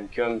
MQM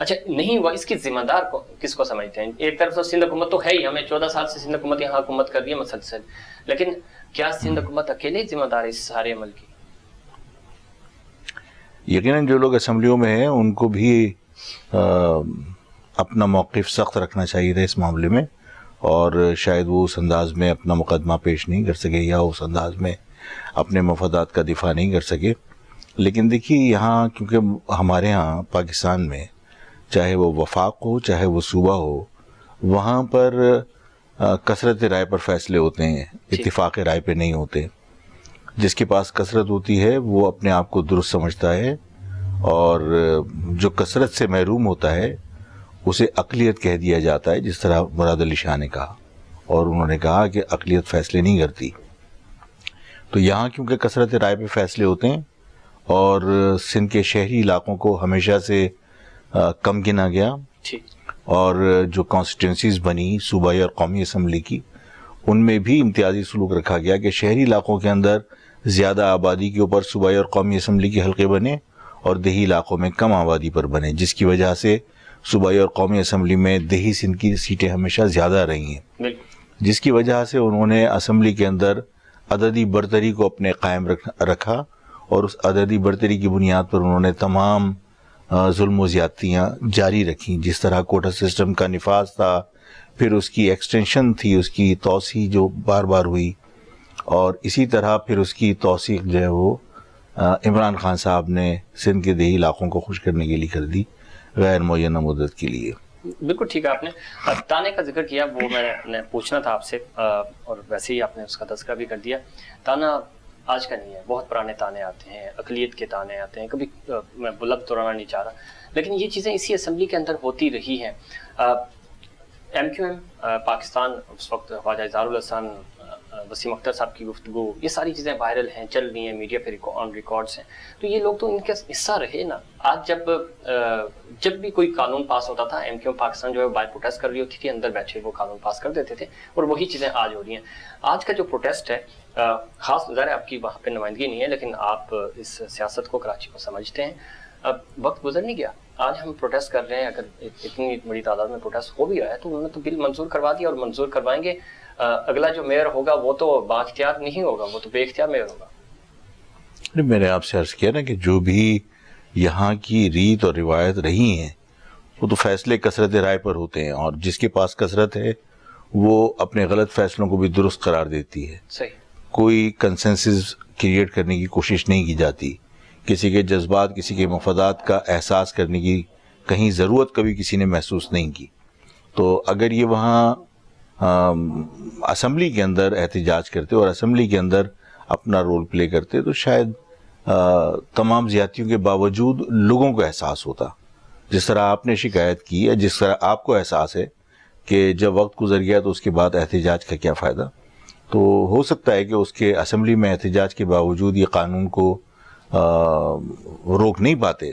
اچھا نہیں ہوا، اس کی ذمہ دار کس کو سمجھتے ہیں؟ ایک طرف تو سندھ حکومت تو ہے ہی، ہمیں 14 سال سے سندھ حکومت یہاں حکومت کر رہی ہے مسلسل، لیکن کیا سندھ حکومت اکیلے ذمہ دار ہے اس سارے عمل کی؟ یقیناً جو لوگ اسمبلیوں میں ہیں ان کو بھی اپنا موقف سخت رکھنا چاہیے تھا اس معاملے میں، اور شاید وہ اس انداز میں اپنا مقدمہ پیش نہیں کر سکے یا اس انداز میں اپنے مفادات کا دفاع نہیں کر سکے. لیکن دیکھیے یہاں کیونکہ ہمارے ہاں پاکستان میں چاہے وہ وفاق ہو چاہے وہ صوبہ ہو، وہاں پر کثرت رائے پر فیصلے ہوتے ہیں، اتفاق رائے پہ نہیں ہوتے. جس کے پاس کثرت ہوتی ہے وہ اپنے آپ کو درست سمجھتا ہے، اور جو کثرت سے محروم ہوتا ہے اسے اقلیت کہہ دیا جاتا ہے، جس طرح مراد علی شاہ نے کہا، اور انہوں نے کہا کہ اقلیت فیصلے نہیں کرتی. تو یہاں کیونکہ کثرت رائے پہ فیصلے ہوتے ہیں، اور سندھ کے شہری علاقوں کو ہمیشہ سے کم گنا گیا، اور جو کانسٹیٹوئنسیز بنی صوبائی اور قومی اسمبلی کی، ان میں بھی امتیازی سلوک رکھا گیا کہ شہری علاقوں کے اندر زیادہ آبادی کے اوپر صوبائی اور قومی اسمبلی کے حلقے بنے، اور دیہی علاقوں میں کم آبادی پر بنے، جس کی وجہ سے صوبائی اور قومی اسمبلی میں دیہی سندھ کی سیٹیں ہمیشہ زیادہ رہی ہیں، جس کی وجہ سے انہوں نے اسمبلی کے اندر عددی برتری کو اپنے قائم رکھا، اور اس عددی برتری کی بنیاد پر انہوں نے تمام ظلم و زیادتیاں جاری رکھیں. جس طرح کوٹا سسٹم کا نفاذ تھا، پھر اس کی ایکسٹینشن تھی، اس کی توسیع جو بار بار ہوئی، اور اسی طرح پھر اس کی توثیق جو ہے وہ عمران خان صاحب نے سندھ کے دیہی علاقوں کو خوش کرنے کے لیے کر دی، غیر معینہ مدت کے لیے. بالکل ٹھیک ہے. آپ نے تانے کا ذکر کیا، وہ میں نے پوچھنا تھا آپ سے، اور ویسے ہی آپ نے اس کا تذکرہ بھی کر دیا. تانا آج کا نہیں ہے، بہت پرانے تانے آتے ہیں، اقلیت کے تانے آتے ہیں، کبھی میں بلب توڑانا نہیں چاہ رہا، لیکن یہ چیزیں اسی اسمبلی کے اندر ہوتی رہی ہیں. ایم کیو ایم پاکستان اس وقت خواجہ اظہار الحسن، وسیم اختر صاحب کی گفتگو، یہ ساری چیزیں وائرل ہیں، چل رہی ہیں، میڈیا پہ آن ریکارڈز ہیں. تو یہ لوگ تو ان کا حصہ رہے نا. آج جب بھی کوئی قانون پاس ہوتا تھا، ایم کیو ایم پاکستان جو ہے باہر پروٹیسٹ کر رہی ہوتی تھی، اندر بیٹھے وہ قانون پاس کر دیتے تھے، اور وہی چیزیں آج ہو رہی ہیں. آج کا جو پروٹیسٹ ہے، خاص ظاہر ہے آپ کی وہاں پہ نمائندگی نہیں ہے، لیکن آپ اس سیاست کو، کراچی کو سمجھتے ہیں. اب وقت گزر نہیں گیا، آج ہم پروٹیسٹ کر رہے ہیں. اگر اتنی بڑی تعداد میں پروٹیسٹ ہو بھی رہا ہے تو انہوں نے تو بل منظور کروا دیا، اور منظور کروائیں گے. اگلا جو میئر ہوگا وہ تو با اختیار نہیں ہوگا، وہ تو بے اختیار میئر ہوگا. میں نے آپ سے عرض کیا نا کہ جو بھی یہاں کی ریت اور روایت رہی ہیں وہ تو فیصلے کثرت رائے پر ہوتے ہیں، اور جس کے پاس کثرت ہے وہ اپنے غلط فیصلوں کو بھی درست قرار دیتی ہے. صحیح. کوئی کنسنسس کریٹ کرنے کی کوشش نہیں کی جاتی، کسی کے جذبات، کسی کے مفادات کا احساس کرنے کی کہیں ضرورت کبھی کسی نے محسوس نہیں کی. تو اگر یہ وہاں اسمبلی کے اندر احتجاج کرتے اور اسمبلی کے اندر اپنا رول پلے کرتے تو شاید تمام زیادتیوں کے باوجود لوگوں کو احساس ہوتا، جس طرح آپ نے شکایت کی یا جس طرح آپ کو احساس ہے کہ جب وقت گزر گیا تو اس کے بعد احتجاج کا کیا فائدہ. تو ہو سکتا ہے کہ اس کے اسمبلی میں احتجاج کے باوجود یہ قانون کو روک نہیں پاتے.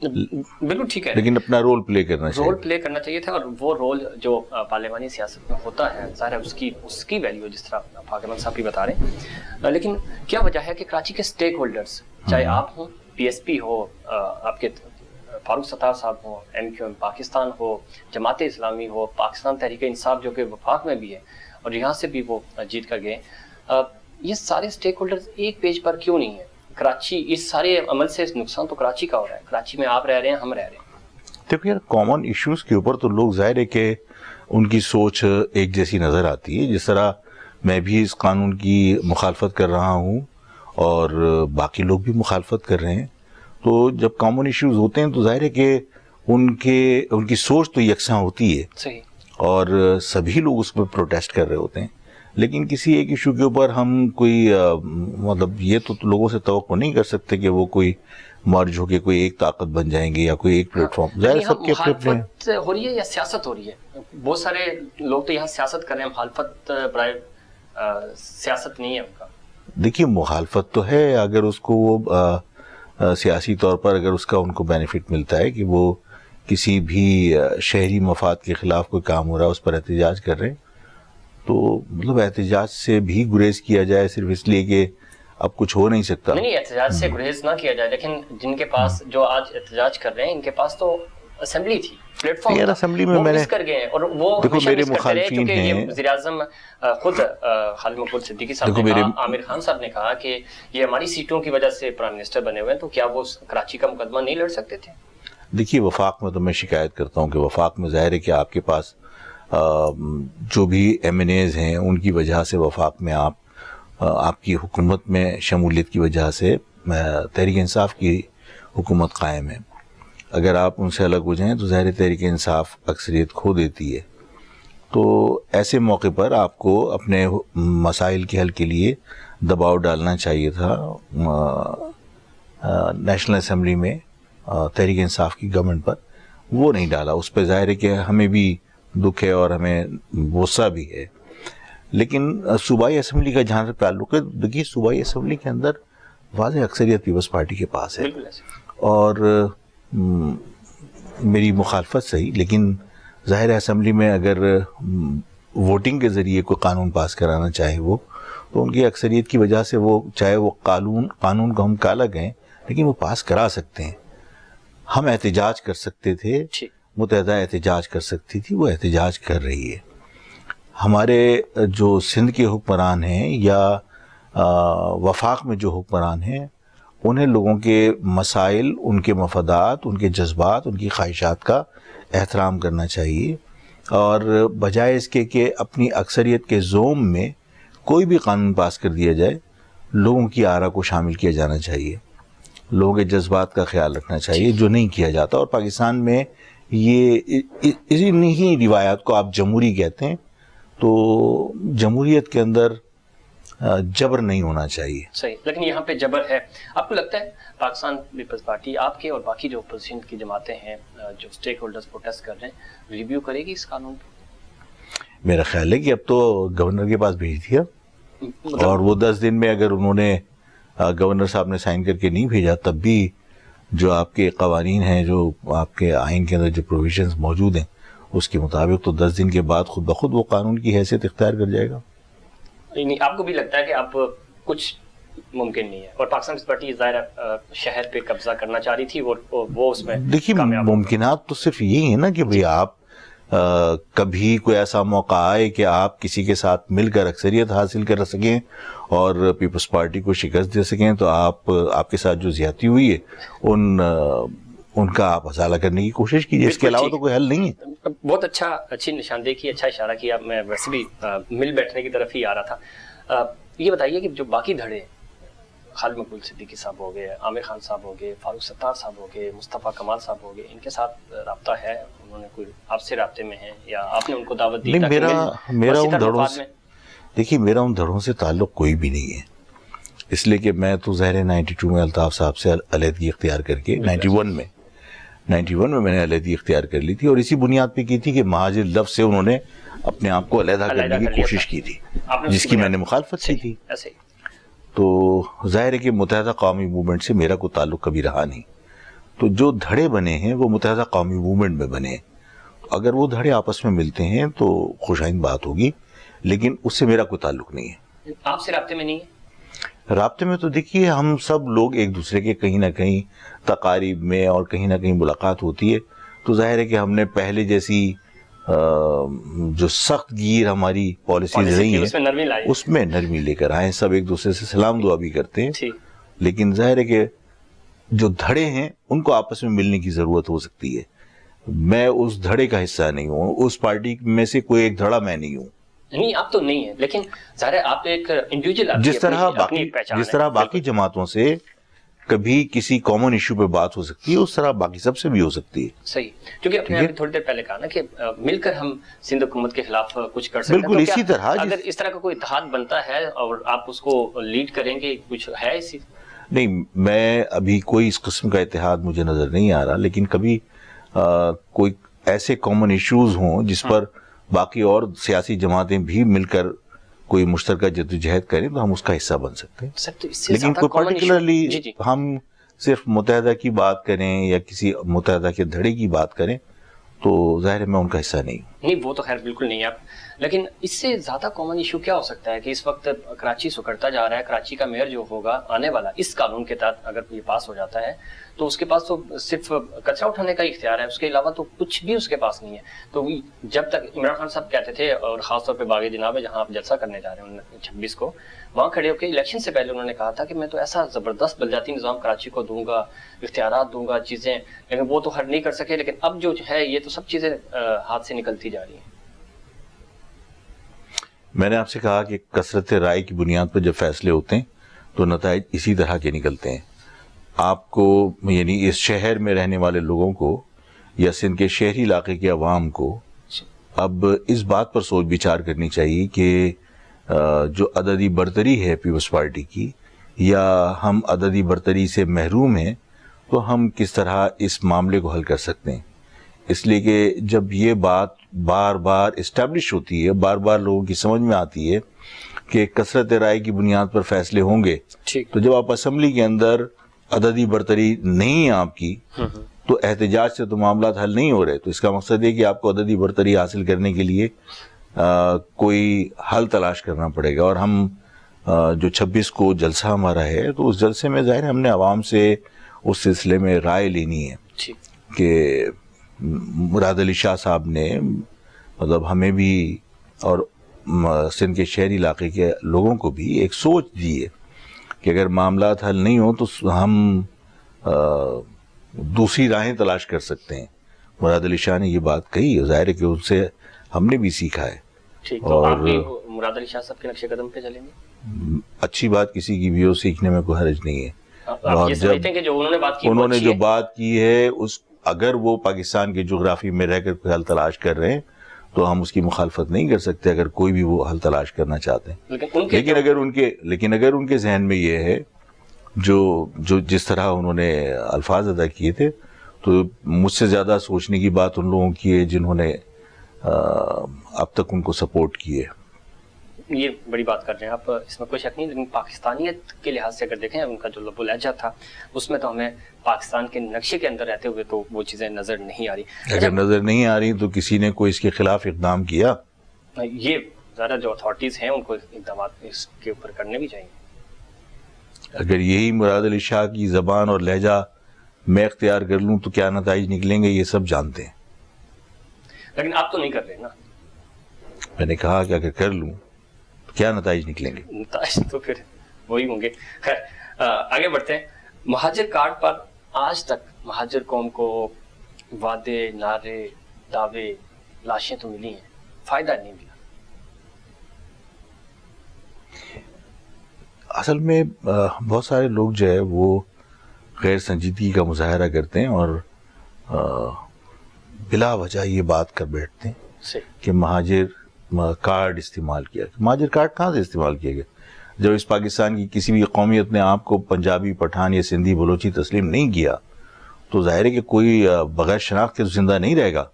بالکل ٹھیک ہے، لیکن اپنا رول پلے کرنا چاہیے. رول پلے کرنا چاہیے تھا، اور وہ رول جو پارلیمانی سیاست میں ہوتا ہے ظاہر ہے اس کی ویلیو جس طرح فاغمن صاحب بھی بتا رہے ہیں. لیکن کیا وجہ ہے کہ کراچی کے سٹیک ہولڈرز، چاہے آپ ہوں، پی ایس پی ہو، آپ کے فاروق ستار صاحب ہوں، ایم کیو ایم پاکستان ہو، جماعت اسلامی ہو، پاکستان تحریک انصاف جو کہ وفاق میں بھی ہے اور یہاں سے بھی وہ جیت کر گئے، یہ سارے سٹیک ہولڈرز ایک پیج پر کیوں نہیں ہیں؟ کراچی اس سارے عمل سے نقصان تو کراچی کا ہو رہا ہے، کراچی میں آپ رہ رہے ہیں، ہم رہ رہے ہیں. دیکھو یار، کامن ایشوز کے اوپر تو لوگ ظاہر ہے کہ ان کی سوچ ایک جیسی نظر آتی ہے. جس طرح میں بھی اس قانون کی مخالفت کر رہا ہوں اور باقی لوگ بھی مخالفت کر رہے ہیں، تو جب کامن ایشوز ہوتے ہیں تو ظاہر ہے کہ ان کی سوچ تو یکساں ہوتی ہے. صحیح. اور سبھی لوگ اس پہ پروٹیسٹ کر رہے ہوتے ہیں. لیکن کسی ایک ایشو کے اوپر ہم کوئی مطلب یہ تو لوگوں سے توقع نہیں کر سکتے کہ وہ کوئی مرج ہو کے کوئی ایک طاقت بن جائیں گے یا کوئی ایک پلیٹ فارم. ظاہر سب کے اپنے مخالفت ہو رہی ہے یا سیاست ہو رہی ہے؟ بہت سارے لوگ تو یہاں سیاست کر رہے ہیں، مخالفت برائے سیاست نہیں ہے ان کا. دیکھیے مخالفت تو ہے، اگر اس کو وہ سیاسی طور پر اگر اس کا ان کو بینیفٹ ملتا ہے کہ وہ کسی بھی شہری مفاد کے خلاف کوئی کام ہو رہا ہے اس پر احتجاج کر رہے ہیں، تو مطلب احتجاج سے بھی گریز کیا جائے صرف اس لیے کہ اب کچھ ہو نہیں سکتا. نہیں، احتجاج سے گریز نہ کیا جائے، لیکن جن کے پاس جو آج احتجاج کر رہے ہیں ان کے پاس تو اسمبلی تھی، پلیٹ فارم یار اسمبلی میں میں نے کر گئے ہیں، اور وہ دیکھو میرے مخالفین ہیں، وزیر اعظم خود خالد مقبول صدیقی صاحب نے کہا، عامر خان صاحب نے کہا کہ یہ ہماری سیٹوں کی وجہ سے پرائم منسٹر بنے ہوئے ہیں، تو کیا وہ کراچی کا مقدمہ نہیں لڑ سکتے تھے؟ دیکھیے وفاق میں تو میں شکایت کرتا ہوں کہ وفاق میں ظاہر ہے کہ آپ کے پاس جو بھی ایم این ایز ہیں ان کی وجہ سے وفاق میں آپ کی حکومت میں شمولیت کی وجہ سے تحریک انصاف کی حکومت قائم ہے. اگر آپ ان سے الگ ہو جائیں تو ظاہر تحریک انصاف اکثریت کھو دیتی ہے. تو ایسے موقع پر آپ کو اپنے مسائل کے حل کے لیے دباؤ ڈالنا چاہیے تھا. نیشنل اسمبلی میں تحریک انصاف کی گورنمنٹ پر وہ نہیں ڈالا. اس پہ ظاہر ہے کہ ہمیں بھی دکھ ہے اور ہمیں غصہ بھی ہے. لیکن صوبائی اسمبلی کا جہاں تک تعلق ہے، دیکھیے صوبائی اسمبلی کے اندر واضح اکثریت پیپلز پارٹی کے پاس ہے، اور میری مخالفت صحیح، لیکن ظاہر اسمبلی میں اگر ووٹنگ کے ذریعے کوئی قانون پاس کرانا چاہے وہ، تو ان کی اکثریت کی وجہ سے وہ چاہے وہ قانون کو ہم کالا گئیں لیکن وہ پاس کرا سکتے ہیں. ہم احتجاج کر سکتے تھے، متحدہ احتجاج کر سکتی تھی، وہ احتجاج کر رہی ہے. ہمارے جو سندھ کے حکمران ہیں یا وفاق میں جو حکمران ہیں، انہیں لوگوں کے مسائل، ان کے مفادات، ان کے جذبات، ان کی خواہشات کا احترام کرنا چاہیے، اور بجائے اس کے کہ اپنی اکثریت کے زوم میں کوئی بھی قانون پاس کر دیا جائے، لوگوں کی آرا کو شامل کیا جانا چاہیے، لوگوں کے جذبات کا خیال رکھنا چاہیے، جو نہیں کیا جاتا. اور پاکستان میں یہ انہی روایات کو آپ جمہوری کہتے ہیں، تو جمہوریت کے اندر جبر نہیں ہونا چاہیے. صحیح، لیکن یہاں پہ جبر ہے. آپ کو لگتا ہے پاکستان پیپلز پارٹی آپ کے اور باقی جو اپوزیشن کی جماعتیں ہیں جو سٹیک ہولڈرز پروٹیسٹ کر رہے ہیں، ریویو کرے گی اس قانون پہ؟ میرا خیال ہے کہ اب تو گورنر کے پاس بھیج دیا، اور وہ 10 دن میں اگر انہوں نے گورنر صاحب نے سائن کر کے نہیں بھیجا، تب بھی جو آپ کے قوانین ہیں، جو آپ کے آئین کے اندر جو پروویژنز موجود ہیں، اس کے مطابق تو 10 دن کے بعد خود بخود وہ قانون کی حیثیت اختیار کر جائے گا. نہیں، آپ کو بھی لگتا ہے کہ اب کچھ ممکن نہیں ہے، اور پاکستان پیپلز پارٹی ظاہر شہر پہ قبضہ کرنا چاہ رہی تھی، وہ اس میں دیکھیے ممکنات تو صرف یہی ہیں نا کہ بھئی آپ کبھی کوئی ایسا موقع آئے کہ آپ کسی کے ساتھ مل کر اکثریت حاصل کر سکیں اور پیپلز پارٹی کو شکست دے سکیں، تو آپ کے ساتھ جو زیادتی ہوئی ہے ان کا آپ ازالہ کرنے کی کوشش کیجیے. اس کے علاوہ تو کوئی حل نہیں ہے. بہت اچھی نشاندہی کی، اچھا اشارہ کیا. میں ویسے بھی مل بیٹھنے کی طرف ہی آ رہا تھا. یہ بتائیے کہ جو باقی دھڑے، خالد مقبول صدیقی صاحب ہو گئے، عامر خان صاحب ہو گئے، فاروق ستار صاحب ہو گئے، مصطفیٰ کمال صاحب ہو گئے، ان کے ساتھ رابطہ ہے؟ انہوں نے کوئی آپ سے رابطے میں ہیں یا آپ نے ان کو دعوت دی؟ میرا ان دھڑوں سے، دیکھیے میرا ان دھڑوں سے تعلق کوئی بھی نہیں ہے، اس لیے کہ میں تو ظاہر 92 میں الطاف صاحب سے علیحدگی اختیار کر کے 91 میں میں نے علیحدگی اختیار کر لی تھی، اور اسی بنیاد پہ کی تھی کہ مہاجر لفظ سے انہوں نے اپنے آپ کو علیحدہ کرنے کی کوشش کی تھی، جس کی میں نے مخالفت کی تھی. تو ظاہر ہے کہ متحدہ قومی موومنٹ سے میرا کوئی تعلق کبھی رہا نہیں. تو جو دھڑے بنے ہیں وہ متحدہ قومی موومنٹ میں بنے ہیں. اگر وہ دھڑے آپس میں ملتے ہیں تو خوش آئند بات ہوگی، لیکن اس سے میرا کوئی تعلق نہیں ہے. آپ سے رابطے میں نہیں ہے؟ رابطے میں تو دیکھیے ہم سب لوگ ایک دوسرے کے کہیں نہ کہیں تقاریب میں اور کہیں نہ کہیں ملاقات ہوتی ہے. تو ظاہر ہے کہ ہم نے پہلے جیسی جو سخت گیر ہماری پالیسیز رہی ہیں اس میں نرمی لے کر آئے، سب ایک دوسرے سے سلام دعا بھی کرتے ہیں. لیکن ظاہر ہے کہ جو دھڑے ہیں ان کو آپس میں ملنے کی ضرورت ہو سکتی ہے. میں اس دھڑے کا حصہ نہیں ہوں، اس پارٹی میں سے کوئی ایک دھڑا میں نہیں ہوں. نہیں، آپ تو نہیں ہیں، لیکن ظاہر ہے آپ ایک انڈیویجول، جس طرح باقی جماعتوں سے کبھی کسی کامن ایشو پہ بات ہو سکتی ہے، اس طرح باقی سب سے بھی ہو سکتی ہے. صحیح، کیونکہ آپ نے تھوڑی دیر پہلے کہا نا کہ مل کر ہم سندھ حکومت کے خلاف کچھ کر سکتے ہیں. بالکل اسی طرح اگر اس طرح کا کوئی اتحاد بنتا ہے اور آپ اس کو لیڈ کریں گے، کچھ ہے اسی؟ نہیں، میں ابھی کوئی اس قسم کا اتحاد مجھے نظر نہیں آ رہا، لیکن کبھی کوئی ایسے کامن ایشوز ہوں جس پر باقی اور سیاسی جماعتیں بھی مل کر کوئی مشترکہ جدوجہد کریں تو ہم اس کا حصہ بن سکتے ہیں. لیکن کوئی پرٹیکولرلی ہم صرف متحدہ کی بات کریں یا کسی متحدہ کے دھڑے کی بات کریں تو ظاہر ہے میں ان کا حصہ نہیں ہوں. نہیں، وہ تو خیر بالکل نہیں آپ. لیکن اس سے زیادہ کامن ایشو کیا ہو سکتا ہے کہ اس وقت کراچی سکڑتا جا رہا ہے. کراچی کا میئر جو ہوگا آنے والا اس قانون کے تحت اگر یہ پاس ہو جاتا ہے تو اس کے پاس تو صرف کچرا اٹھانے کا اختیار ہے، اس کے علاوہ تو کچھ بھی اس کے پاس نہیں ہے. تو جب تک عمران خان صاحب کہتے تھے، اور خاص طور پہ باغ جناب ہے جہاں آپ جلسہ کرنے جا رہے ہیں 26 کو، وہاں کھڑے ہو کے الیکشن سے پہلے انہوں نے کہا تھا کہ میں تو ایسا زبردست بلدیاتی نظام کراچی کو دوں گا، اختیارات دوں گا، چیزیں، لیکن وہ تو حل نہیں کر سکے. لیکن اب جو ہے یہ تو سب چیزیں ہاتھ سے نکلتی جا رہی ہیں. میں نے آپ سے کہا کہ کثرت رائے کی بنیاد پر جب فیصلے ہوتے ہیں تو نتائج اسی طرح کے نکلتے ہیں. آپ کو یعنی اس شہر میں رہنے والے لوگوں کو یا سندھ کے شہری علاقے کے عوام کو اب اس بات پر سوچ بچار کرنی چاہیے کہ جو عددی برتری ہے پیپلز پارٹی کی، یا ہم عددی برتری سے محروم ہیں، تو ہم کس طرح اس معاملے کو حل کر سکتے ہیں. اس لیے کہ جب یہ بات بار بار اسٹیبلش ہوتی ہے، بار بار لوگوں کی سمجھ میں آتی ہے کہ کثرت رائے کی بنیاد پر فیصلے ہوں گے، تو جب آپ اسمبلی کے اندر عددی برتری نہیں ہے آپ کی، تو احتجاج سے تو معاملات حل نہیں ہو رہے. تو اس کا مقصد ہے کہ آپ کو عددی برتری حاصل کرنے کے لیے کوئی حل تلاش کرنا پڑے گا. اور ہم جو 26 کو جلسہ ہمارا ہے، تو اس جلسے میں ظاہر ہم نے عوام سے اس سلسلے میں رائے لینی ہے کہ مراد علی شاہ صاحب نے مطلب ہمیں بھی اور سندھ کے شہری علاقے کے لوگوں کو بھی ایک سوچ دی ہے کہ اگر معاملات حل نہیں ہوں تو ہم دوسری راہیں تلاش کر سکتے ہیں. مراد علی شاہ نے یہ بات کہی، ظاہر ہے کہ ان سے ہم نے بھی سیکھا ہے. تو آپ بھی مراد علی شاہ صاحب کے نقش قدم پہ چلیں گے؟ اچھی بات کسی کی بھی ہو، سیکھنے میں کوئی حرج نہیں ہے. آپ یہ سمجھتے ہیں کہ جو انہوں نے جو بات کی ہے اگر وہ پاکستان کے جغرافی میں رہ کر کوئی حل تلاش کر رہے ہیں تو ہم اس کی مخالفت نہیں کر سکتے اگر کوئی بھی وہ حل تلاش کرنا چاہتے ہیں. لیکن اگر ان کے ذہن میں یہ ہے جو جس طرح انہوں نے الفاظ ادا کیے تھے، تو مجھ سے زیادہ سوچنے کی بات ان لوگوں کی ہے جنہوں نے اب تک ان کو سپورٹ کیے. یہ بڑی بات کر رہے ہیں آپ، اس میں کوئی شک نہیں. لیکن پاکستانیت کے لحاظ سے اگر دیکھیں، ان کا جو لب و لہجہ تھا اس میں تو ہمیں پاکستان کے نقشے کے اندر رہتے ہوئے تو وہ چیزیں نظر نہیں آ رہی. اگر نظر نہیں آ رہی تو کسی نے کوئی اس کے خلاف اقدام کیا؟ یہ ذرا جو اتھارٹیز ہیں ان کو اقدامات اس کے اوپر کرنے بھی چاہیے. اگر یہی مراد علی شاہ کی زبان اور لہجہ میں اختیار کر لوں تو کیا نتائج نکلیں گے یہ سب جانتے ہیں. لیکن آپ تو نہیں کر رہے نا. میں نے کہا کہ اگر کر لوں تو کیا نتائج نکلیں گے؟ نتائج تو پھر وہی ہوں گے. خیر آگے بڑھتے ہیں. مہاجر کارڈ پر آج تک مہاجر قوم کو وعدے، نعرے، دعوے، لاشیں تو ملی ہیں، فائدہ نہیں ملا. اصل میں بہت سارے لوگ جو ہے وہ غیر سنجیدگی کا مظاہرہ کرتے ہیں اور بلا وجہ یہ بات کر بیٹھتے ہیں کہ مہاجر کارڈ استعمال کیا. مہاجر کارڈ کہاں سے استعمال کیا گیا؟ جب اس پاکستان کی کسی بھی قومیت نے آپ کو پنجابی، پٹھان یا سندھی، بلوچی تسلیم نہیں کیا تو ظاہر ہے کہ کوئی بغیر شناخت کے زندہ نہیں رہے گا.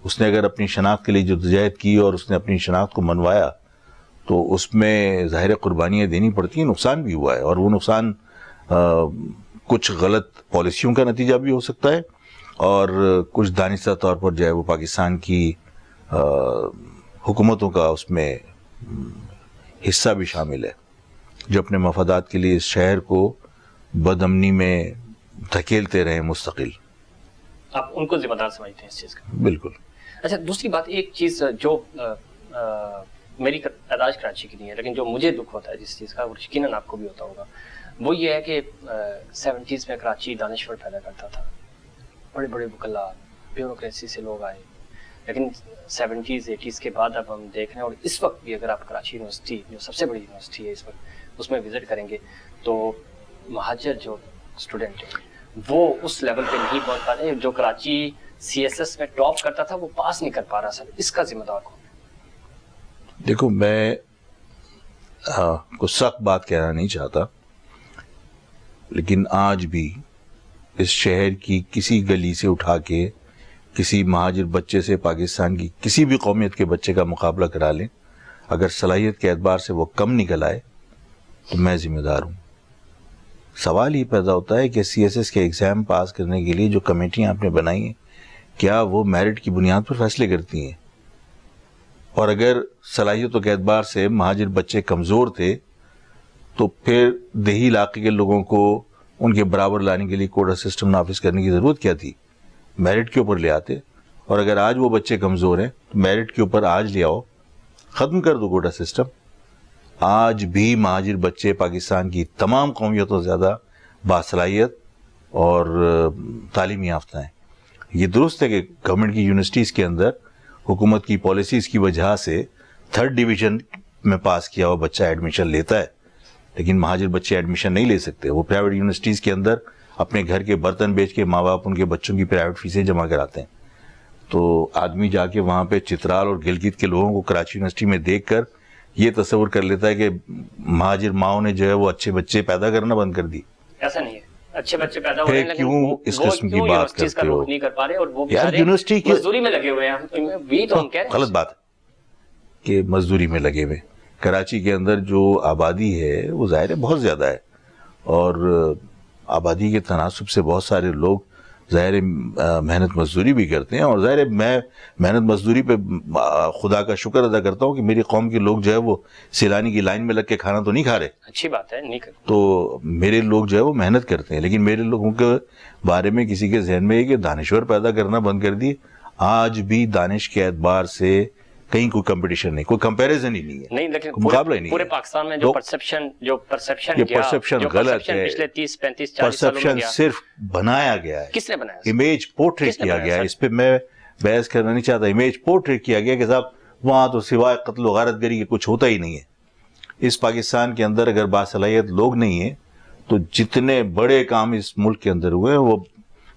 اس نے اگر اپنی شناخت کے لیے جدوجہد کی اور اس نے اپنی شناخت کو منوایا تو اس میں ظاہر قربانیاں دینی پڑتی ہیں. نقصان بھی ہوا ہے اور وہ نقصان کچھ غلط پالیسیوں کا نتیجہ بھی ہو سکتا ہے اور کچھ دانستہ طور پر جو ہے وہ پاکستان کی حکومتوں کا اس میں حصہ بھی شامل ہے جو اپنے مفادات کے لیے اس شہر کو بدامنی میں دھکیلتے رہے مستقل. آپ ان کو ذمہ دار سمجھتے ہیں اس چیز کا؟ بالکل. اچھا، دوسری بات، ایک چیز جو میری پیدائش کراچی کی نہیں ہے لیکن جو مجھے دکھ ہوتا ہے جس چیز کا، وہ یقیناً آپ کو بھی ہوتا ہوگا، وہ یہ ہے کہ 70s میں کراچی دانشور پیدا کرتا تھا، بڑے بڑے وکلا، بیوروکریسی سے لوگ آئے. لیکن 70s 80s کے بعد اب ہم دیکھ رہے ہیں، اور اس وقت بھی اگر آپ کراچی یونیورسٹی جو سب سے بڑی یونیورسٹی ہے اس وقت، اس میں وزٹ کریں گے تو مہاجر جو اسٹوڈنٹ ہیں وہ اس لیول پہ نہیں پہنچ پا رہے. جو کراچی CSS میں ٹاپ کرتا تھا وہ پاس نہیں کر پا رہا. سر اس کا ذمہ دار کون؟ دیکھو، میں کچھ سخت بات کہنا نہیں چاہتا، لیکن آج بھی اس شہر کی کسی گلی سے اٹھا کے کسی مہاجر بچے سے پاکستان کی کسی بھی قومیت کے بچے کا مقابلہ کرا لیں، اگر صلاحیت کے اعتبار سے وہ کم نکل آئے تو میں ذمہ دار ہوں. سوال یہ پیدا ہوتا ہے کہ CSS کے ایگزام پاس کرنے کے لیے جو کمیٹیاں آپ نے بنائی ہیں کیا وہ میرٹ کی بنیاد پر فیصلے کرتی ہیں؟ اور اگر صلاحیتوں کے اعتبار سے مہاجر بچے کمزور تھے تو پھر دیہی علاقے کے لوگوں کو ان کے برابر لانے کے لیے کوٹا سسٹم نافذ کرنے کی ضرورت کیا تھی؟ میرٹ کے اوپر لے آتے. اور اگر آج وہ بچے کمزور ہیں تو میرٹ کے اوپر آج لے آؤ, ختم کر دو کوٹا سسٹم. آج بھی مہاجر بچے پاکستان کی تمام قومیتوں سے زیادہ باصلاحیت اور تعلیم یافتہ ہیں. یہ درست ہے کہ گورنمنٹ کی یونیورسٹیز کے اندر حکومت کی پالیسیز کی وجہ سے 3rd ڈویژن میں پاس کیا ہوا بچہ ایڈمیشن لیتا ہے, لیکن مہاجر بچے ایڈمیشن نہیں لے سکتے. وہ پرائیویٹ یونیورسٹیز کے اندر اپنے گھر کے برتن بیچ کے ماں باپ ان کے بچوں کی پرائیویٹ فیسیں جمع کراتے ہیں. تو آدمی جا کے وہاں پہ چترال اور گلگت کے لوگوں کو کراچی یونیورسٹی میں دیکھ کر یہ تصور کر لیتا ہے کہ مہاجر ماؤں نے جو ہے وہ اچھے بچے پیدا کرنا بند کر دی. ایسا نہیں ہے, اچھے بچے پیدا ہو رہے ہیں, کیوں اس قسم کی بات کرتے ہو نہیں کر پا رہے, اور وہ یار یونیورسٹی کی مزدوری میں لگے ہوئے ہیں. وہی تو ہم کہہ رہے ہیں, غلط بات ہے کہ مزدوری میں لگے ہوئے. کراچی کے اندر جو آبادی ہے وہ ظاہر ہے بہت زیادہ ہے, اور آبادی کے تناسب سے بہت سارے لوگ ظاہر محنت مزدوری بھی کرتے ہیں. اور ظاہر میں محنت مزدوری پہ خدا کا شکر ادا کرتا ہوں کہ میری قوم کے لوگ جو ہے وہ سیلانی کی لائن میں لگ کے کھانا تو نہیں کھا رہے. اچھی بات ہے, نہیں کرتے. تو میرے لوگ جو ہے وہ محنت کرتے ہیں, لیکن میرے لوگوں کے بارے میں کسی کے ذہن میں یہ کہ دانشور پیدا کرنا بند کر دی. آج بھی دانش کے اعتبار سے کہیں کوئی کمپٹیشن نہیں, کوئی کمپیریزن ہی نہیں ہے, نہیں, لیکن مقابلہ ہی نہیں. پورے پاکستان میں جو پرسپشن غلط ہے. پچھلے 30-35-40 پرسپشن صرف بنایا گیا ہے. کس نے بنایا؟ امیج پورٹریٹ کیا گیا ہے. اس پہ میں بحث کرنا نہیں چاہتا. امیج پورٹریٹ کیا گیا کہ صاحب وہاں تو سوائے قتل و غارت گری کے کچھ ہوتا ہی نہیں ہے. اس پاکستان کے اندر اگر باصلاحیت لوگ نہیں ہیں تو جتنے بڑے کام اس ملک کے اندر ہوئے ہیں وہ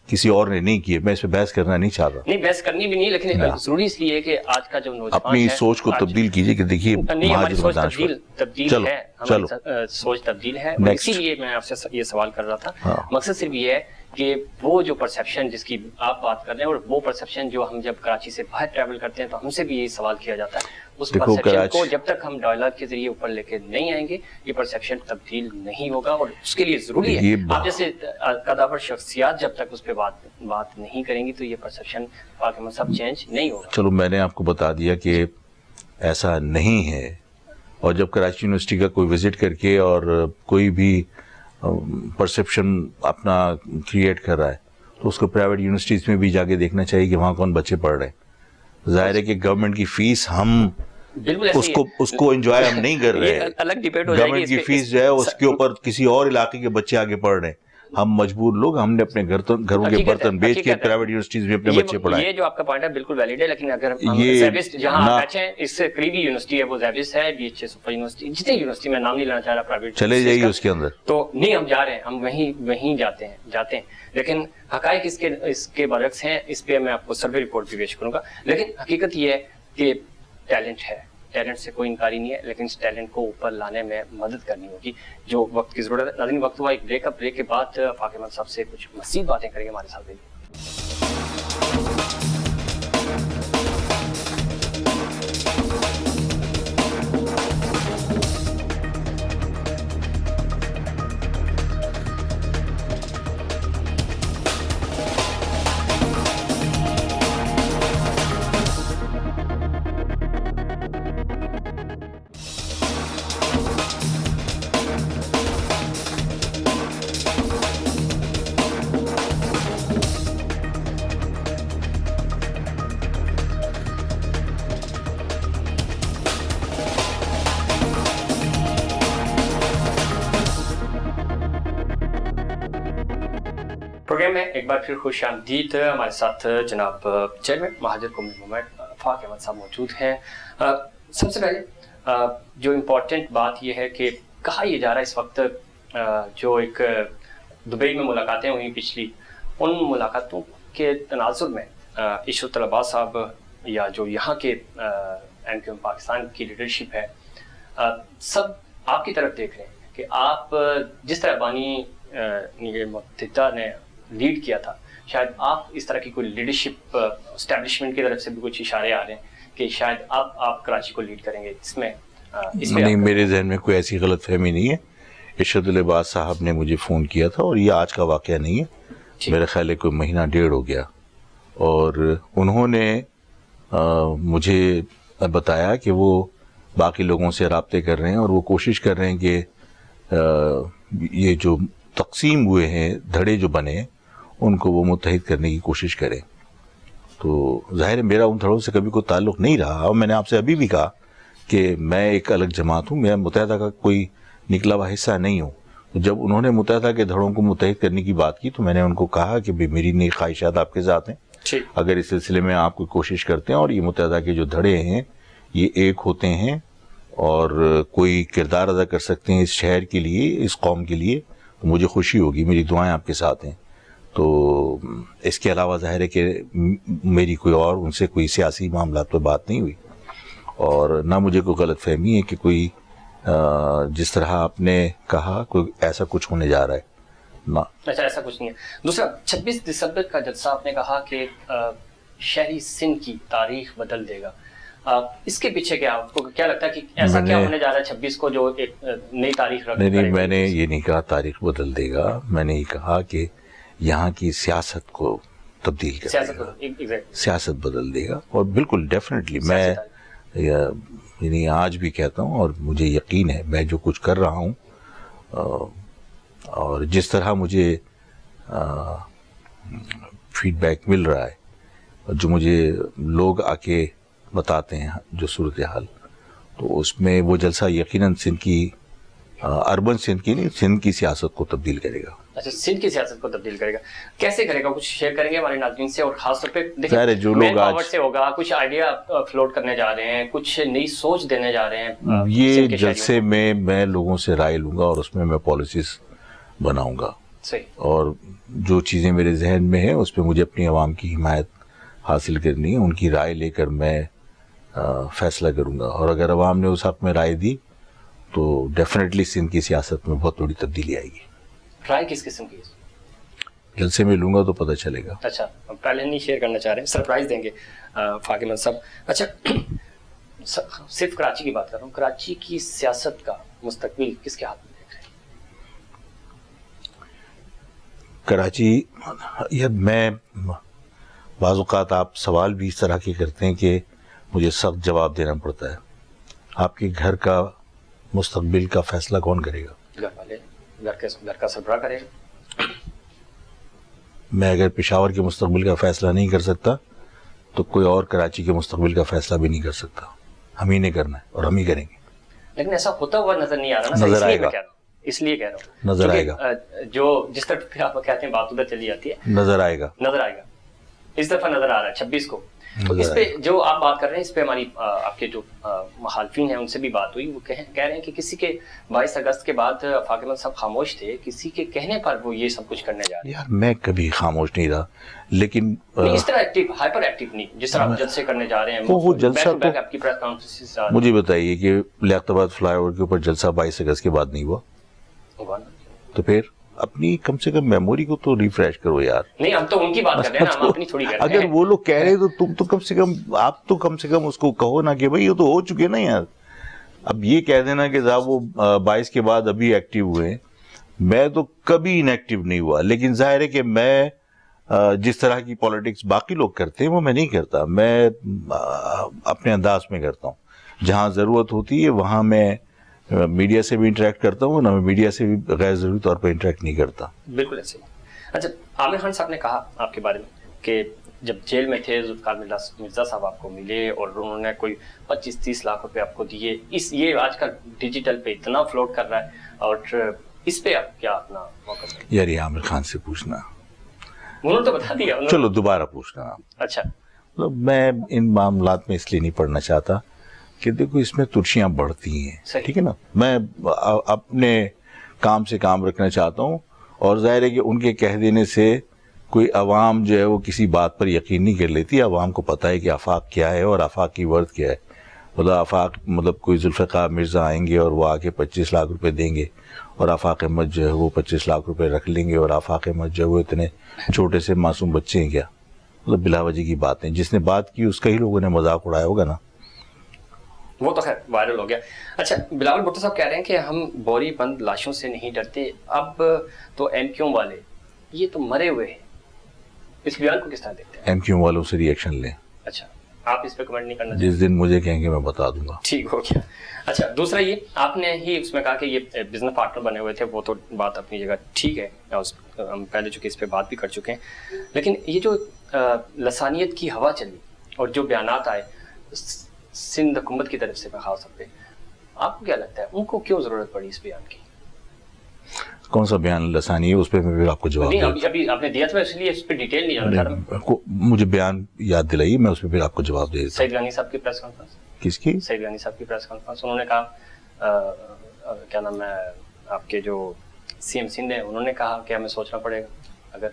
کسی اور نے نہیں کیے. میں اس پہ بحث کرنا نہیں چاہتا. نہیں, بحث کرنی بھی نہیں, لیکن ضروری اس لیے کہ آج کا جو نوجوان اپنی سوچ کو تبدیل کیجئے کہ دیکھیے ہماری سوچ تبدیل ہے, ہماری سوچ تبدیل ہے. اسی لیے میں آپ سے یہ سوال کر رہا تھا. مقصد صرف یہ ہے کہ وہ جو پرسپشن جس کی آپ بات کر رہے ہیں, اور وہ پرسپشن جو ہم جب کراچی سے باہر ٹریول کرتے ہیں تو ہم سے بھی یہی سوال کیا جاتا ہے, اس پرسپشن کو جب تک ہم ڈائلاگ کے ذریعے اوپر لے کے نہیں آئیں گے یہ پرسپشن تبدیل نہیں ہوگا. اور اس کے لیے ضروری ہے آپ جیسے قدابر شخصیات جب تک اس پہ بات نہیں کریں گی تو یہ پرسپشن پاک مذہب چینج نہیں ہوگا. چلو میں نے آپ کو بتا دیا کہ ایسا نہیں ہے, اور جب کراچی یونیورسٹی کا کوئی وزٹ کر کے اور کوئی بھی پرسپشن اپنا کریٹ کر رہا ہے تو اس کو پرائیویٹ یونیورسٹیز میں بھی جا کے دیکھنا چاہیے کہ وہاں کون بچے پڑھ رہے ہیں. ظاہر ہے کہ گورنمنٹ کی فیس ہم اس کو انجوائے ہم نہیں کر رہے ہیں. گورنمنٹ کی فیس جو ہے اس کے اوپر کسی اور علاقے کے بچے آگے پڑھ رہے ہیں. ہم مجبور لوگ, ہم نے اپنے گھروں کے برتن بیچ کے پرائیویٹ یونیورسٹیز میں اپنے بچے پڑھائے. یہ جو آپ کا پوائنٹ ہے بالکل ویلڈ ہے, لیکن اگر زیبسٹ جہاں بیٹھے ہیں اس سے قریبی یونیورسٹی ہے وہ زیبسٹ ہے, BHA سپر یونیورسٹی, جتنی یونیورسٹی میں نام نہیں لینا چاہ رہا پرائیویٹ, چلے جائیے اس کے اندر. تو نہیں, ہم جا رہے ہیں, ہم وہیں جاتے ہیں, لیکن حقائق اس کے برعکس ہیں. اس پہ میں آپ کو سروے رپورٹ بھی پیش کروں گا. لیکن حقیقت یہ ہے کہ ٹیلنٹ ہے, ٹیلنٹ سے کوئی انکاری نہیں ہے, لیکن اس ٹیلنٹ کو اوپر لانے میں مدد کرنی ہوگی جو وقت کی ضرورت ہے. ناظرین, وقت ہوا ایک بریک کے بعد فاقہ احمد صاحب سے کچھ مزید باتیں کریں گے. ہمارے ساتھ رہیے. پروگرام میں ایک بار پھر خوش آمدید. ہمارے ساتھ جناب چیئرمین مہاجر قومی موومنٹ فاقہ احمد صاحب موجود ہیں. سب سے پہلے جو امپورٹنٹ بات یہ ہے کہ کہا یہ جا رہا ہے اس وقت جو ایک دبئی میں ملاقاتیں ہوئیں پچھلی, ان ملاقاتوں کے تناظر میں عشرت طلباء صاحب یا جو یہاں کے MQM پاکستان کی لیڈرشپ ہے سب آپ کی طرف دیکھ رہے ہیں کہ آپ جس طرح بانی متحدہ نے لیڈ کیا تھا, شاید آپ اس طرح کی کوئی لیڈرشپ اسٹیبلشمنٹ کی طرف سے بھی کچھ اشارے آ رہے ہیں کہ شاید آپ کراچی کو لیڈ کریں گے. اس میں نہیں, میرے ذہن میں کوئی ایسی غلط فہمی نہیں ہے. عشرت طلباء صاحب نے مجھے فون کیا تھا, اور یہ آج کا واقعہ نہیں ہے, میرا خیال ہے کوئی مہینہ ڈیڑھ ہو گیا, اور انہوں نے مجھے بتایا کہ وہ باقی لوگوں سے رابطے کر رہے ہیں اور وہ کوشش کر رہے ہیں کہ یہ جو تقسیم ہوئے ہیں دھڑے جو بنے ان کو وہ متحد کرنے کی کوشش کریں. تو ظاہر ہے میرا ان دھڑوں سے کبھی کوئی تعلق نہیں رہا، اور میں نے آپ سے ابھی بھی کہا کہ میں ایک الگ جماعت ہوں، میں متحدہ کا کوئی نکلا ہوا حصہ نہیں ہوں. جب انہوں نے متحدہ کے دھڑوں کو متحد کرنے کی بات کی تو میں نے ان کو کہا کہ میری نئی خواہشات آپ کے ساتھ ہیں، اگر اس سلسلے میں آپ کوئی کوشش کرتے ہیں اور یہ متحدہ کے جو دھڑے ہیں یہ ایک ہوتے ہیں اور کوئی کردار ادا کر سکتے ہیں اس شہر کے لیے، اس قوم کے لیے، تو مجھے خوشی ہوگی، میری دعائیں آپ کے ساتھ ہیں. تو اس کے علاوہ ظاہر ہے کہ میری کوئی اور ان سے کوئی سیاسی معاملات پہ بات نہیں ہوئی، اور نہ مجھے کوئی غلط فہمی ہے کہ کوئی جس طرح آپ نے کہا کوئی ایسا کچھ ہونے جا رہا ہے. اچھا، ایسا کچھ نہیں ہے. دوسرا، 26 دسمبر کا جلسہ آپ نے کہا کہ شہری سندھ کی تاریخ بدل دے گا، اس کے پیچھے کیا آپ کو کیا لگتا ہے کہ ایسا کیا ہونے جا رہا ہے 26 کو جو ایک نئی تاریخ رکھ؟ نہیں، میں نے یہ نہیں کہا تاریخ بدل دے گا، میں نے یہ کہا کہ یہاں کی سیاست کو تبدیل کر دے گا، سیاست بدل دے گا. اور بالکل ڈیفینیٹلی میں یعنی آج بھی کہتا ہوں اور مجھے یقین ہے میں جو کچھ کر رہا ہوں اور جس طرح مجھے فیڈ بیک مل رہا ہے اور جو مجھے لوگ آ کے بتاتے ہیں جو صورتحال، تو اس میں وہ جلسہ یقیناً سندھ کی اربن سندھ کی نہیں، سندھ کی سیاست کو تبدیل کرے گا. اچھا، سندھ کی سیاست کو تبدیل کرے گا، کیسے کرے گا؟ کچھ شیئر کریں گے ہمارے ناظرین سے، اور خاص طور پہ دیکھیں جو لوگ آج سے ہوگا، کچھ آئیڈیا فلوٹ کرنے جا رہے ہیں، کچھ نئی سوچ دینے جا رہے ہیں. یہ جلسے میں لوگوں سے رائے لوں گا اور اس میں پالیسیز بناؤں گا. صحیح. اور جو چیزیں میرے ذہن میں ہیں اس پہ مجھے اپنی عوام کی حمایت حاصل کرنی ہے، ان کی رائے لے کر میں فیصلہ کروں گا. اور اگر عوام نے اس حق میں رائے دی تو ڈیفینیٹلی سندھ کی سیاست میں بہت بڑی تبدیلی آئے گی. رائے کس قسم کی؟ جلسے میں لوں گا تو پتہ چلے گا. اچھا، ہم پہلے نہیں شیئر کرنا چاہ رہے ہیں، سرپرائز دیں گے فاقم احمد صاحب. اچھا، صرف کراچی کی بات کر رہا ہوں، کراچی کی سیاست کا مستقبل کس کے ہاتھ میں دیکھ رہے ہیں؟ کراچی، یہ میں بعض اوقات آپ سوال بھی اس طرح کے کرتے ہیں کہ مجھے سخت جواب دینا پڑتا ہے. آپ کے گھر کا مستقبل کا فیصلہ کون کرے گا؟ گھر والے، گھر کا سربراہ کرے گا. میں اگر پشاور کے مستقبل کا فیصلہ نہیں کر سکتا تو کوئی اور کراچی کے مستقبل کا فیصلہ بھی نہیں کر سکتا. ہم ہی نے کرنا ہے اور ہم ہی کریں گے. لیکن ایسا ہوتا ہوا نظر نہیں آ رہا نا. نظر آئے گا، اس لیے کہہ رہا ہوں، نظر آئے گا. جو جس طرح آپ کہتے ہیں بات ادھر چلی جاتی ہے، نظر آئے گا، نظر آئے گا. اس دفعہ نظر آ رہا ہے 26 کو. اس پہ جو آپ بات کر رہے ہیں، اس پہ ہماری آپ کے جو مخالفین ہیں ان سے بھی بات ہوئی. وہ کہہ رہے ہیں کہ کسی کے 22 اگست کے بعد فاقم احمد صاحب خاموش تھے، کسی کے کہنے پر وہ یہ سب کچھ کرنے جا رہے ہیں. یار میں کبھی خاموش نہیں رہا، لیکن اس طرح ایکٹیو، ہائپر ایکٹیو نہیں جس طرح آپ جلسے کرنے جا رہے ہیں. وہ جلسہ تو آپ کی پریس کانفرنس، مجھے بتائیے کہ لیاقت آباد فلائی اوور کے اوپر جلسہ 22 اگست کے بعد نہیں ہوا، تو پھر اپنی کم سے کم میموری کو تو ریفریش کرو یار. نہیں، ہم تو ان کی بات کر رہے ہیں نا، ہم اپنی تھوڑی کر رہے ہیں. اگر وہ لوگ کہہ رہے تو تم تو کم سے کم، آپ تو کم سے کم اس کو کہو نا کہ بھئی یہ تو ہو چکے نا یار. اب یہ کہہ دینا کہ صاحب وہ 22 کے بعد ابھی ایکٹیو ہوئے، میں تو کبھی انیکٹیو نہیں ہوا. لیکن ظاہر ہے کہ میں جس طرح کی پولیٹکس باقی لوگ کرتے ہیں وہ میں نہیں کرتا. میں اپنے انداز میں کرتا ہوں. جہاں ضرورت ہوتی ہے وہاں میں میڈیا سے بھی انٹریکٹ کرتا ہوں، نہ میں میڈیا سے بھی غیر ضروری طور پر انٹریکٹ نہیں کرتا. بالکل ایسے ہی. اچھا، عامر خان صاحب نے کہا آپ کے بارے میں کہ جب جیل میں تھے ذوالفقار مرزا صاحب آپ کو ملے اور انہوں نے کوئی 25-30 لاکھ روپے آپ کو دیے. یہ آج کل ڈیجیٹل پہ اتنا فلوٹ کر رہا ہے، اور اس پہ آپ کیا اپنا موقع ہے؟ یار یہ عامر خان سے پوچھنا، انہوں نے تو بتا دیا. چلو دوبارہ پوچھنا. اچھا، میں ان معاملات میں اس لیے نہیں پڑھنا چاہتا کہ دیکھو اس میں ترشیاں بڑھتی ہیں، ٹھیک ہے نا. میں اپنے کام سے کام رکھنا چاہتا ہوں، اور ظاہر ہے کہ ان کے کہہ دینے سے کوئی عوام جو ہے وہ کسی بات پر یقین نہیں کر لیتی. عوام کو پتہ ہے کہ آفاق کیا ہے اور آفاق کی ورد کیا ہے. آفاق کوئی ذوالفقار مرزا آئیں گے اور وہ آ کے 25 لاکھ روپے دیں گے، اور آفاق احمد جو ہے وہ 25 لاکھ روپے رکھ لیں گے، اور آفاق احمد جو ہے وہ اتنے چھوٹے سے معصوم بچے ہیں کیا؟ بلا وجہ کی باتیں. جس نے بات کی اس کا ہی لوگوں نے مذاق اڑایا ہوگا نا. وہ تو خیر وائرل ہو گیا. اچھا، بلاول بھٹو صاحب کہہ رہے ہیں کہ ہم بوری بند لاشوں سے نہیں ڈرتے. اب تو ایم کیو والے یہ تو مرے ہوئے ہیں، اس بیان کو کس طرح دیکھتے ہیں؟ ایم کیو والوں سے ریئیکشن لیں. اچھا، آپ اس پہ کمنٹ نہیں کرنا؟ جس دن مجھے کہیں گے میں بتا دوں گا. ٹھیک ہو گیا. اچھا دوسرا یہ آپ نے ہی اس میں کہا کہ یہ بزنس پارٹنر بنے ہوئے تھے، وہ تو بات اپنی جگہ ٹھیک ہے، ہم پہلے چونکہ اس پہ بات بھی کر چکے ہیں، لیکن یہ جو لسانیت کی ہوا چلی اور جو بیانات آئے سندھ حکومت کی طرف سے خاص طور پہ، آپ کو کیا لگتا ہے ان کو کیوں ضرورت پڑی اس بیان کی؟ کون سا بیان لسانی ہے؟ اس پہ میں آپ کو جواب نہیں ابھی آپ نے دیا تھا، اس لیے اس پہ ڈیٹیل نہیں جانا چاہ رہا، مجھے بیان یاد دلائیے، میں اس پہ پھر آپ کو جواب دے دیتا ہوں۔ سعید غانی صاحب کی پریس کانفرنس، کس کی؟ سعید غانی صاحب کی پریس کانفرنس، انہوں نے کہا کیا نام ہے آپ کے جو سی ایم سندھ ہیں، انہوں نے کہا کہ ہمیں سوچنا پڑے گا، اگر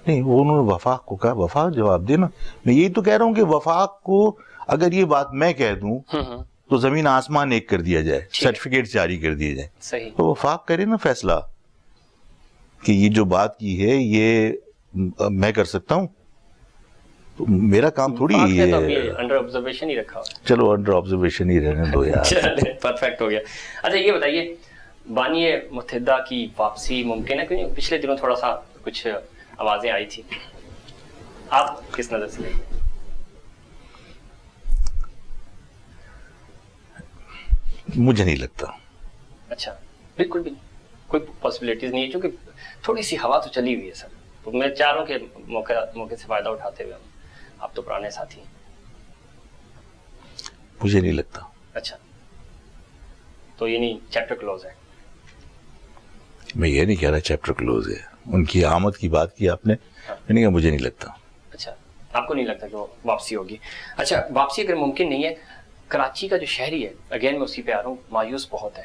نہیں وہ انہوں نے وفاق کو کہا، وفاق جواب دے نا، میں یہی تو کہہ رہا ہوں کہ وفاق کو اگر یہ بات میں کہہ دوں تو زمین آسمان ایک کر دیا جائے، سرٹیفکیٹ جاری کر دیے جائیں، صحیح، تو وفاق کرے نا فیصلہ کہ یہ جو بات کی ہے یہ میں کر سکتا ہوں، تو میرا کام تھوڑی یہ ہے، انڈر آبزرویشن ہی رکھا ہوا، چلو انڈر آبزرویشن ہی رہنے دو یار۔ چلے پرفیکٹ ہو گیا۔ اچھا یہ بتائیے بانی متحدہ کی واپسی ممکن ہے؟ کیونکہ پچھلے دنوں تھوڑا سا کچھ آوازیں آئی تھی، آپ کس نظر سے دیکھیں؟ مجھے نہیں لگتا۔ اچھا بالکل بھی کوئی پاسبلٹیز نہیں ہے، کیونکہ تھوڑی سی ہوا تو چلی ہوئی ہے سر، تو میں چاہ رہا ہوں کہ موقع سے فائدہ اٹھاتے ہوئے آپ تو پرانے ساتھی ہیں۔ مجھے نہیں لگتا۔ اچھا تو یہ نہیں چیپٹر کلوز ہے؟ میں یہ نہیں کہہ رہا چیپٹر کلوز ہے، ان کی آمد کی بات کی آپ نے، میں نے کہا مجھے نہیں لگتا۔ اچھا آپ کو نہیں لگتا کہ وہ واپسی ہوگی؟ اچھا واپسی اگر ممکن نہیں ہے، کراچی کا جو شہری ہے، اگین میں اسی پہ آ رہا ہوں، مایوس بہت ہے،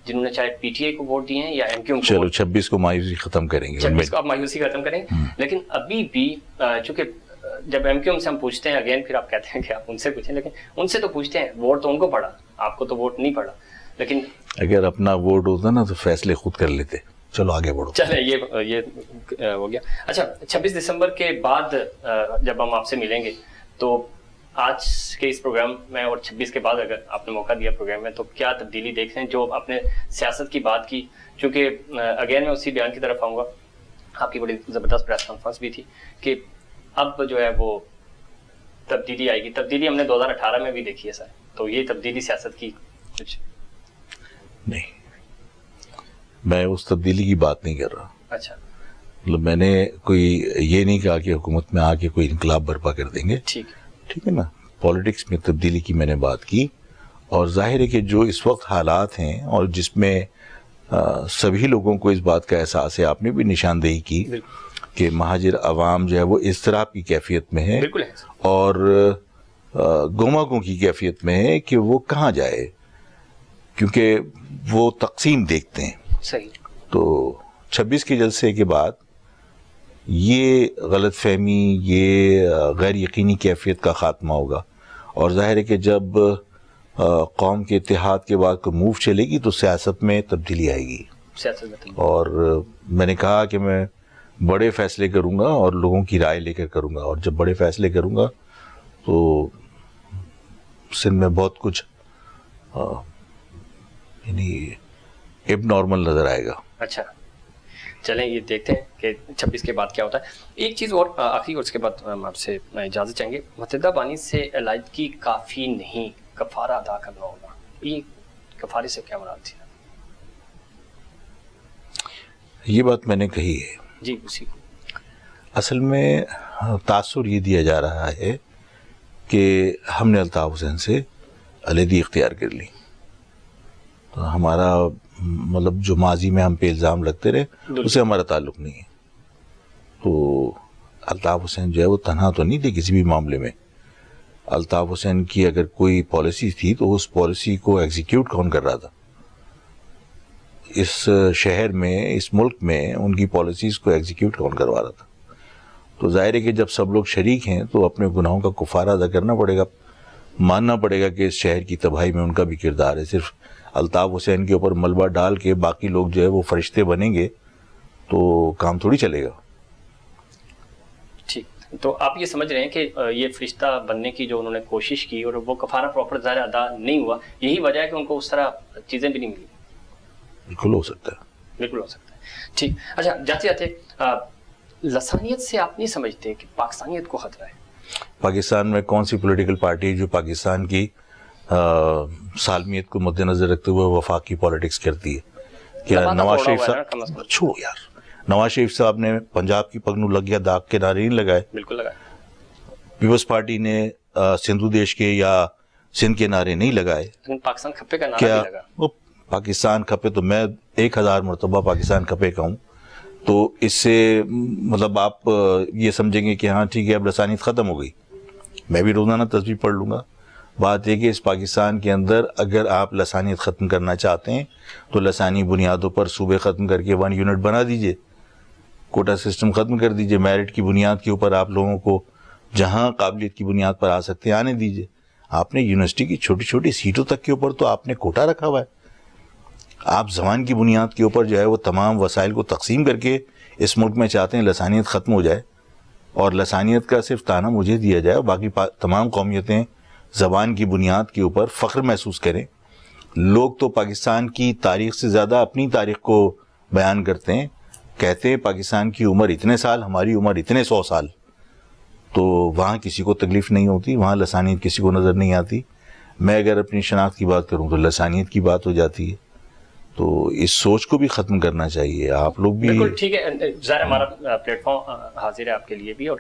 جنہوں نے چاہے پی ٹی آئی کو ووٹ دیے ہیں یا ایم کیو ایم کو، چلو 26 کو مایوسی ختم کریں گے، 26 کو آپ مایوسی ختم کریں، لیکن ابھی بھی چونکہ جب ایم کیو ایم سے ہم پوچھتے ہیں، اگین پھر آپ کہتے ہیں کہ آپ ان سے پوچھیں، لیکن ان سے تو پوچھتے ہیں، ووٹ تو ان کو پڑا، آپ کو تو ووٹ نہیں پڑا، لیکن اگر اپنا ووٹ ہوتا نا تو فیصلے خود کر لیتے۔ چلو آگے بڑھو۔ چلے یہ ہو گیا۔ اچھا 26 دسمبر کے بعد جب ہم آپ سے ملیں گے تو آج کے اس پروگرام میں اور 26 کے بعد اگر آپ نے موقع دیا پروگرام میں، تو کیا تبدیلی دیکھ رہے ہیں؟ جو آپ نے سیاست کی بات کی، چونکہ اگین میں اسی بیان کی طرف آؤں گا، آپ کی بڑی زبردست پریس کانفرنس بھی تھی کہ اب جو ہے وہ تبدیلی آئے گی، تبدیلی ہم نے 2018 میں بھی دیکھی ہے سر، تو یہ تبدیلی سیاست کی کچھ نہیں، میں اس تبدیلی کی بات نہیں کر رہا۔ اچھا مطلب میں نے کوئی یہ نہیں کہا کہ حکومت میں آ کے کوئی انقلاب برپا کر دیں گے، ٹھیک ہے نا، پالیٹکس میں تبدیلی کی میں نے بات کی، اور ظاہر ہے کہ جو اس وقت حالات ہیں اور جس میں سبھی لوگوں کو اس بات کا احساس ہے، آپ نے بھی نشاندہی کی کہ مہاجر عوام جو ہے وہ اضطراب کی کیفیت میں ہے اور گماگوں کی کیفیت میں ہے کہ وہ کہاں جائے، کیونکہ وہ تقسیم دیکھتے ہیں۔ صحیح۔ تو 26 کے جلسے کے بعد یہ غلط فہمی، یہ غیر یقینی کیفیت کا خاتمہ ہوگا، اور ظاہر ہے کہ جب قوم کے اتحاد کے بعد کوئی موو چلے گی تو سیاست میں تبدیلی آئے گی، اور میں نے کہا کہ میں بڑے فیصلے کروں گا اور لوگوں کی رائے لے کر کروں گا، اور جب بڑے فیصلے کروں گا تو سندھ میں بہت کچھ یعنی اب نارمل نظر آئے گا۔ اچھا چلیں یہ دیکھتے ہیں کہ 26 کے بعد کیا ہوتا ہے۔ ایک چیز اور آخری، اور اس کے بعد ہم آپ سے اجازت چاہیں گے، متحدہ بانی سے علیحدگی کافی نہیں، کفارہ ادا کرنا ہوگا، یہ کفارے سے کیا مراد تھی؟ یہ بات میں نے کہی ہے جی اسی کو اصل میں تاثر یہ دیا جا رہا ہے کہ ہم نے الطاف حسین سے علیحدگی اختیار کر لی، تو ہمارا مطلب جو ماضی میں ہم پہ الزام لگتے رہے اسے ہمارا تعلق نہیں ہے۔ تو الطاف حسین جو ہے وہ تنہا تو نہیں تھے کسی بھی معاملے میں، الطاف حسین کی اگر کوئی پالیسی تھی تو اس پالیسی کو ایگزیکیوٹ کون کر رہا تھا؟ اس شہر میں، اس ملک میں ان کی پالیسیز کو ایگزیکیوٹ کون کروا رہا تھا؟ تو ظاہر ہے کہ جب سب لوگ شریک ہیں تو اپنے گناہوں کا کفارہ ادا کرنا پڑے گا، ماننا پڑے گا کہ اس شہر کی تباہی میں ان کا بھی کردار ہے۔ صرف الطاف حسین کے اوپر ملبہ ڈال کے باقی لوگ جو ہے وہ فرشتے بنیں گے تو کام تھوڑی چلے گا۔ ٹھیک، تو آپ یہ سمجھ رہے ہیں کہ یہ فرشتہ بننے کی جو انہوں نے کوشش کی اور وہ کفارہ پراپر ظاہر ادا نہیں ہوا، یہی وجہ ہے کہ ان کو اس طرح چیزیں بھی نہیں ملی؟ بالکل ہو سکتا ہے، بالکل ہو سکتا ہے۔ ٹھیک، اچھا جاتے جاتے لسانیت سے آپ نہیں سمجھتے کہ پاکستانیت کو خطرہ ہے؟ پاکستان میں کون سی پولیٹیکل پارٹی جو پاکستان کی سالمیت کو مد نظر رکھتے ہوئے وفاق کی پالیٹکس کرتی ہے. کیا نواز شریف صاحب, چھوڑو یار, نواز شریف صاحب نے پنجاب کی پگنو لگ گیا داغ کے نعرے نہیں لگائے, بالکل لگائے. پیپلز پارٹی نے سندھو دیش کے یا سندھ کے نعرے نہیں لگائے. پاکستان کھپے کا نعرہ بھی لگا. وہ پاکستان کھپے تو میں 1000 مرتبہ پاکستان کھپے کا ہوں, تو اس سے مطلب آپ یہ سمجھیں گے کہ ہاں ٹھیک ہے اب لسانیت ختم ہو گئی. میں بھی روزانہ تسبیح پڑھ لوں گا. بات یہ کہ اس پاکستان کے اندر اگر آپ لسانیت ختم کرنا چاہتے ہیں تو لسانی بنیادوں پر صوبے ختم کر کے 1 یونٹ بنا دیجئے, کوٹا سسٹم ختم کر دیجئے, میرٹ کی بنیاد کے اوپر آپ لوگوں کو جہاں قابلیت کی بنیاد پر آ سکتے ہیں آنے دیجئے. آپ نے یونیورسٹی کی چھوٹی چھوٹی سیٹوں تک کے اوپر تو آپ نے کوٹا رکھا ہوا ہے. آپ زبان کی بنیاد کے اوپر جو ہے وہ تمام وسائل کو تقسیم کر کے اس ملک میں چاہتے ہیں لسانیت ختم ہو جائے اور لسانیت کا صرف تانا مجھے دیا جائے اور باقی تمام قومیتیں زبان کی بنیاد کے اوپر فخر محسوس کریں. لوگ تو پاکستان کی تاریخ سے زیادہ اپنی تاریخ کو بیان کرتے ہیں, کہتے ہیں پاکستان کی عمر اتنے سال, ہماری عمر اتنے 100 سال. تو وہاں کسی کو تکلیف نہیں ہوتی, وہاں لسانیت کسی کو نظر نہیں آتی. میں اگر اپنی شناخت کی بات کروں تو لسانیت کی بات ہو جاتی ہے. تو اس سوچ کو بھی ختم کرنا چاہیے. آپ لوگ بھی بالکل ٹھیک ہے, ظاہر ہمارا پلیٹ فارم حاضر ہے آپ کے لیے بھی, اور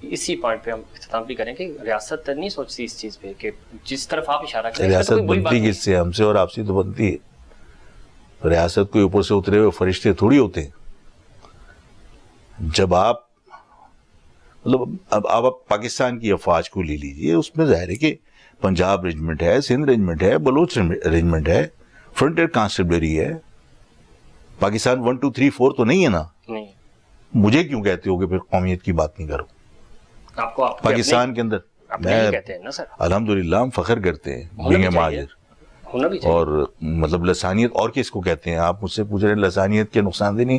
اسی پوائنٹ پہ ہم اختتام بھی کریں کہ ریاست نہیں سوچتی اس چیز پہ کہ جس طرف آپ اشارہ کریں. ریاست بنتی کس سے؟ ہم سے اور آپ سے تو بنتی ہے. ریاست کوئی اوپر سے اترے ہوئے فرشتے تھوڑی ہوتے ہیں. جب آپ مطلب اب آپ پاکستان کی افواج کو لے لیجئے, اس میں ظاہر ہے کہ پنجاب ریجمنٹ ہے, سندھ ریجمنٹ ہے, بلوچ ریجمنٹ ہے, فرنٹیئر کانسٹیبلری ہے. پاکستان 1 2 3 4 تو نہیں ہے نا. مجھے کیوں کہتے ہو کہ پھر قومیت کی بات نہیں کرو؟ آپ کو پاکستان کے اندر الحمدللہ ہم فخر کرتے ہیں بینگ اے مہاجر. اور مطلب لسانیت اور کس کو کہتے ہیں؟ آپ مجھ سے پوچھ رہے ہیں لسانیت کے نقصان دہ نہیں,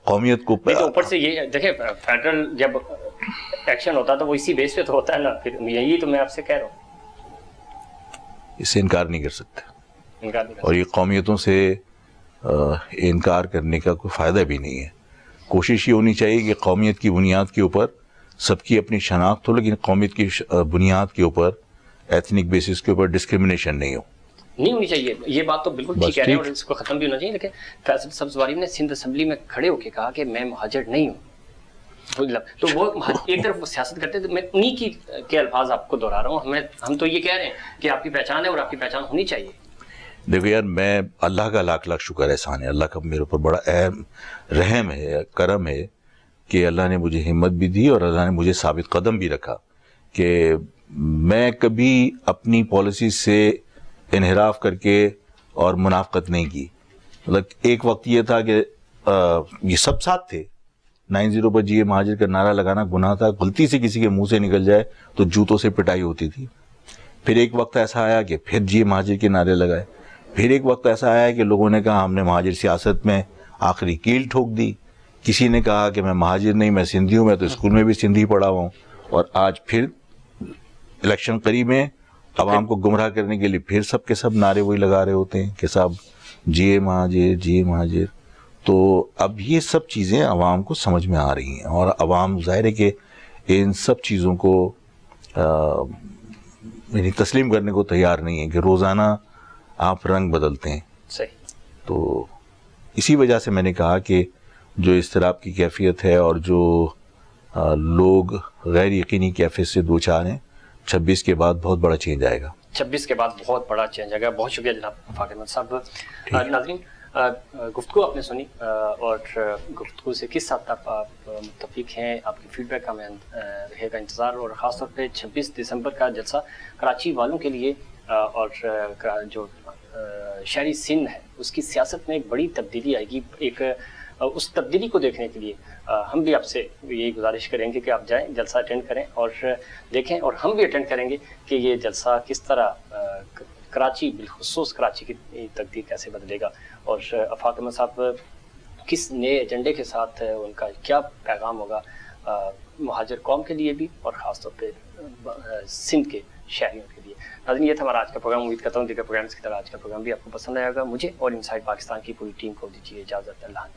قومیت کو. اوپر سے یہ دیکھیں فیڈرل جب ایکشن ہوتا تو وہ اسی بیس پہ تو ہوتا ہے نا, پھر یہی تو میں آپ سے کہہ رہا ہوں. اس سے انکار نہیں کر سکتے, اور یہ قومیتوں سے انکار کرنے کا کوئی فائدہ بھی نہیں ہے. کوشش یہ ہونی چاہیے کہ قومیت کی بنیاد کے اوپر سب کی اپنی شناخت ہو, لیکن قومیت کی بنیاد کے اوپر ایتھنک بیسس کے اوپر ڈسکرمنیشن نہیں ہو. نہیں ہونی چاہیے. یہ بات تو بالکل ٹھیک کہہ رہے ہیں اور اس کو ختم بھی ہونا چاہیے. لیکن فیصل سبزواری نے سندھ اسمبلی میں کھڑے ہو کے کہا کہ میں مہاجر نہیں ہوں, تو وہ ایک طرف وہ سیاست کرتے تھے. میں انہی کے الفاظ آپ کو دہرا رہا ہوں. ہم تو یہ کہہ رہے ہیں کہ آپ کی پہچان ہے اور آپ کی پہچان ہونی چاہیے. دیکھو یار, میں اللہ کا لاکھ لاکھ شکر احسان ہے, اللہ کا میرے اوپر بڑا اہم رحم ہے, کرم ہے کہ اللہ نے مجھے ہمت بھی دی اور اللہ نے مجھے ثابت قدم بھی رکھا کہ میں کبھی اپنی پالیسی سے انحراف کر کے اور منافقت نہیں کی. مطلب ایک وقت یہ تھا کہ یہ سب ساتھ تھے, 90 پر جی اے مہاجر کا نعرہ لگانا گناہ تھا, غلطی سے کسی کے منہ سے نکل جائے تو جوتوں سے پٹائی ہوتی تھی. پھر ایک وقت ایسا آیا کہ پھر جی اے مہاجر کے نعرے لگائے. پھر ایک وقت ایسا آیا کہ لوگوں نے کہا ہم نے مہاجر سیاست میں آخری کیل ٹھوک دی. کسی نے کہا کہ میں مہاجر نہیں, میں سندھی ہوں, میں تو اسکول میں بھی سندھی پڑھا ہوا ہوں. اور آج پھر الیکشن قریب ہے, عوام کو گمراہ کرنے کے لیے پھر سب کے سب نعرے وہی لگا رہے ہوتے ہیں کہ صاحب جی اے مہاجر, جی اے مہاجر. تو اب یہ سب چیزیں عوام کو سمجھ میں آ رہی ہیں اور عوام ظاہر ہے کہ ان سب چیزوں کو یعنی تسلیم کرنے کو تیار نہیں ہے کہ روزانہ آپ رنگ بدلتے ہیں. صحیح. تو اسی وجہ سے میں نے کہا کہ جو اضطراب کی کیفیت ہے اور جو لوگ غیر یقینی کیفیت سے دو چار ہیں, 26 کے بعد بہت بڑا چینج آئے گا. 26 کے بعد بہت بڑا چینج آئے گا. بہت شکریہ جناب وفاق احمد صاحب. ناظرین, گفتگو آپ نے سنی اور گفتگو سے کس حد تک آپ متفق ہیں, آپ کی فیڈ بیک کا ہمیں رہے گا انتظار. اور خاص طور پہ 26 دسمبر کا جلسہ کراچی والوں کے لیے اور جو شہری سندھ ہے اس کی سیاست میں ایک بڑی تبدیلی آئے گی. ایک اس تبدیلی کو دیکھنے کے لیے ہم بھی آپ سے یہی گزارش کریں گے کہ آپ جائیں, جلسہ اٹینڈ کریں اور دیکھیں, اور ہم بھی اٹینڈ کریں گے کہ یہ جلسہ کس طرح کراچی, بالخصوص کراچی کی تقدیر کیسے بدلے گا, اور وفاق احمد صاحب کس نئے ایجنڈے کے ساتھ ان کا کیا پیغام ہوگا مہاجر قوم کے لیے بھی اور خاص طور پہ سندھ کے شہریوں کے لیے. ناظرین, یہ تھا ہمارا آج کا پروگرام. امید کرتا ہوں دیگر پروگرامز کی طرح آج کا پروگرام بھی آپ کو پسند آئے گا. مجھے اور انسائٹ پاکستان کی پوری ٹیم کو دیجیے اجازت. اللہ حافظ.